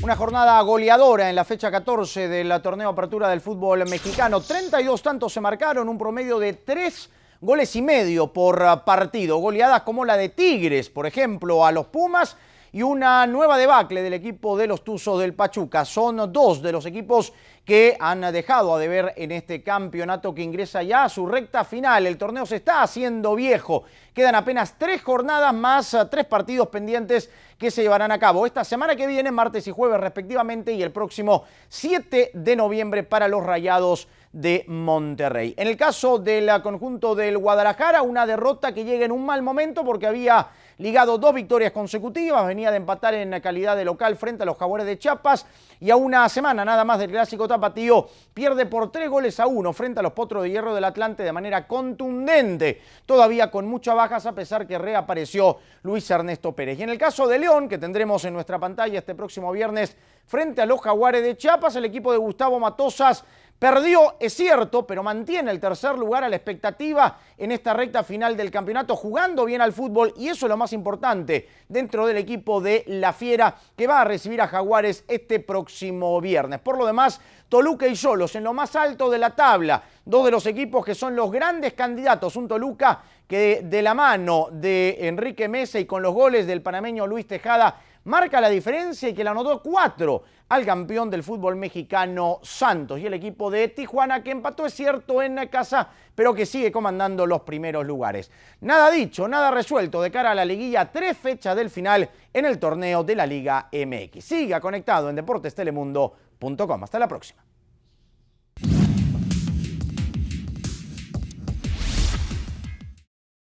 Una jornada goleadora en la fecha 14 del torneo Apertura del fútbol mexicano. 32 tantos se marcaron, un promedio de 3 goles y medio por partido. Goleadas como la de Tigres, por ejemplo, a los Pumas, y una nueva debacle del equipo de los Tuzos del Pachuca. Son dos de los equipos que han dejado a deber en este campeonato que ingresa ya a su recta final. El torneo se está haciendo viejo. Quedan apenas 3 jornadas más, 3 partidos pendientes que se llevarán a cabo esta semana que viene, martes y jueves respectivamente, y el próximo 7 de noviembre para los Rayados de Monterrey. En el caso del conjunto del Guadalajara, una derrota que llega en un mal momento porque había ligado 2 victorias consecutivas, venía de empatar en calidad de local frente a los Jaguares de Chiapas, y a una semana nada más del clásico tapatío pierde por 3-1 frente a los Potros de Hierro del Atlante de manera contundente, todavía con muchas bajas, a pesar que reapareció Luis Ernesto Pérez. Y en el caso de León, que tendremos en nuestra pantalla este próximo viernes frente a los Jaguares de Chiapas, el equipo de Gustavo Matosas perdió, es cierto, pero mantiene el tercer lugar a la expectativa en esta recta final del campeonato, jugando bien al fútbol, y eso es lo más importante dentro del equipo de La Fiera, que va a recibir a Jaguares este próximo viernes. Por lo demás, Toluca y Xolos en lo más alto de la tabla, dos de los equipos que son los grandes candidatos. Un Toluca que de la mano de Enrique Mesa y con los goles del panameño Luis Tejada marca la diferencia, y que le anotó 4 al campeón del fútbol mexicano Santos. Y el equipo de Tijuana, que empató, es cierto, en casa, pero que sigue comandando los primeros lugares. Nada dicho, nada resuelto de cara a la liguilla, 3 fechas del final en el torneo de la Liga MX. Siga conectado en deportestelemundo.com. Hasta la próxima.